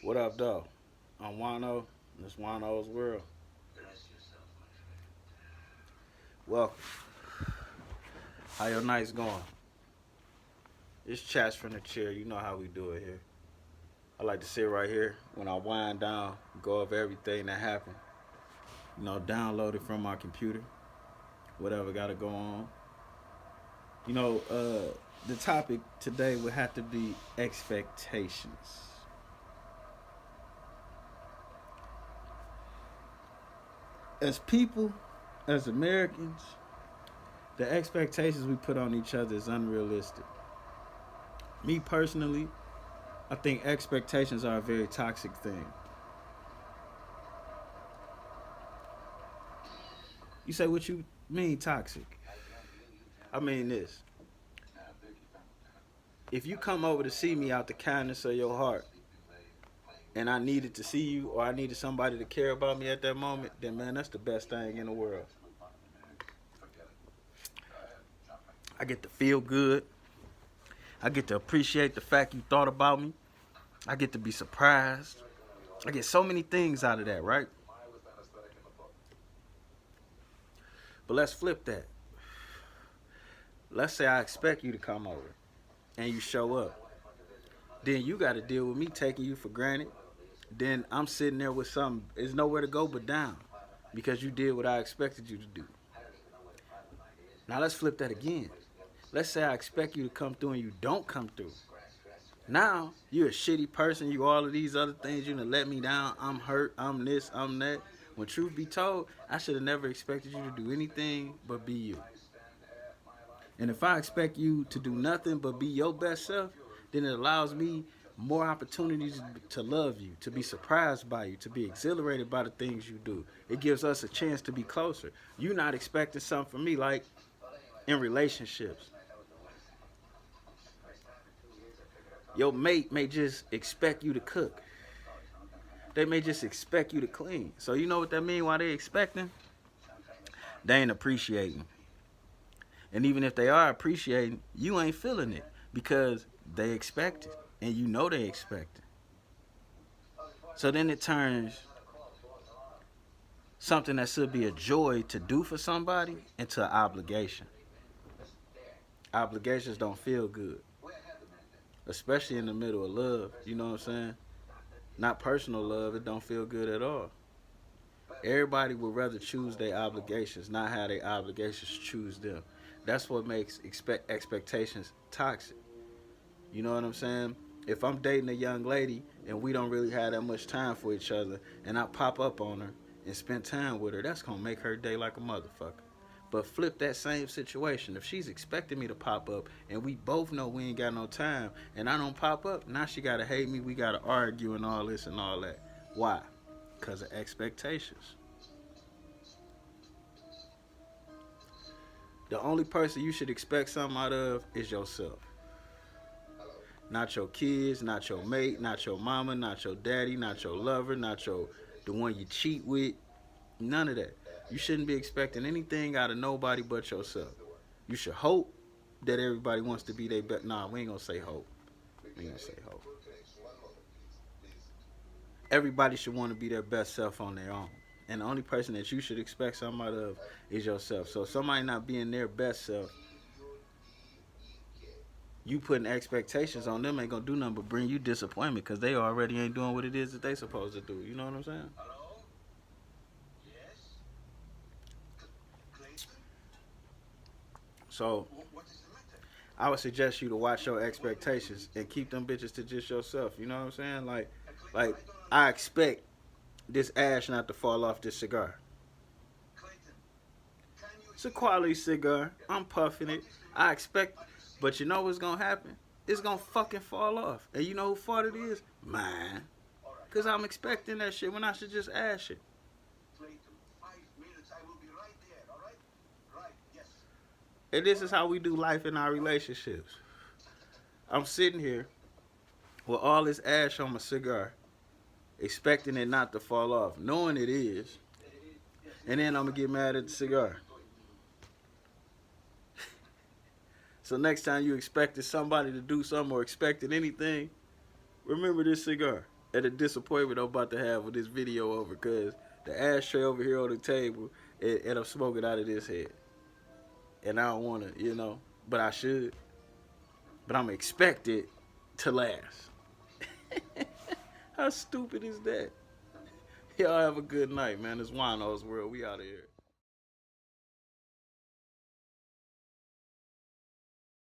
What up, though? I'm Juan-o, and it's Juan-o's world. Welcome. How your night's going? It's chats from the chair. You know how we do it here. I like to sit right here when I wind down, go over everything that happened. Download it from my computer, whatever got to go on. The topic today would have to be expectations. As people, as Americans, the expectations we put on each other is unrealistic. Me personally, I think expectations are a very toxic thing. You say what you mean toxic? I mean this. If you come over to see me out the kindness of your heart and I needed to see you or I needed somebody to care about me at that moment, then man, that's the best thing in the world. I get to feel good. I get to appreciate the fact you thought about me. I get to be surprised. I get so many things out of that, right? But let's flip that. Let's say I expect you to come over and you show up. Then you got to deal with me taking you for granted. Then I'm sitting there with something. There's nowhere to go but down because you did what I expected you to do. Now let's flip that again. Let's say I expect you to come through and you don't come through. Now you're a shitty person. You all of these other things. You done let me down. I'm hurt. I'm this. I'm that. When truth be told, I should have never expected you to do anything but be you. And if I expect you to do nothing but be your best self, then it allows me more opportunities to love you, to be surprised by you, to be exhilarated by the things you do. It gives us a chance to be closer. You're not expecting something from me, like in relationships. Your mate may just expect you to cook. They may just expect you to clean. So you know what that means? Why they expecting? They ain't appreciating. And even if they are appreciating, you ain't feeling it because they expect it. And you know they expect it. So then it turns something that should be a joy to do for somebody into an obligation. Obligations don't feel good, especially in the middle of love. You know what I'm saying? Not personal love, it don't feel good at all. Everybody would rather choose their obligations, not have their obligations choose them. That's what makes expectations toxic. You know what I'm saying? If I'm dating a young lady and we don't really have that much time for each other, and I pop up on her and spend time with her, that's gonna make her day like a motherfucker. But flip that same situation. If she's expecting me to pop up and we both know we ain't got no time and I don't pop up, now she gotta hate me, we gotta argue and all this and all that. Why? Because of expectations. The only person you should expect something out of is yourself. Not your kids, not your mate, not your mama, not your daddy, not your lover, not your the one you cheat with. None of that. You shouldn't be expecting anything out of nobody but yourself. You should hope that everybody wants to be their best. Nah, we ain't gonna say hope. We ain't gonna say hope. Everybody should want to be their best self on their own. And the only person that you should expect something out of is yourself. So somebody not being their best self, you putting expectations on them ain't gonna do nothing but bring you disappointment because they already ain't doing what it is that they supposed to do. You know what I'm saying? So I would suggest you to watch your expectations and keep them bitches to just yourself. You know what I'm saying? Like I expect this ash not to fall off this cigar. It's a quality cigar. I'm puffing it. I expect, but you know what's gonna happen? It's gonna fucking fall off. And you know who fault it is? Mine. Cause I'm expecting that shit when I should just ash it. And this is how we do life in our relationships. I'm sitting here with all this ash on my cigar, expecting it not to fall off, knowing it is, and then I'm gonna get mad at the cigar. So next time you expected somebody to do something or expected anything, remember this cigar. and the disappointment I'm about to have with this video over, because the ashtray over here on the table, and I'm smoking out of this head. And I don't want to, but I should. But I'm expected to last. How stupid is that? Y'all have a good night, man. It's Juan-o's World. We out of here.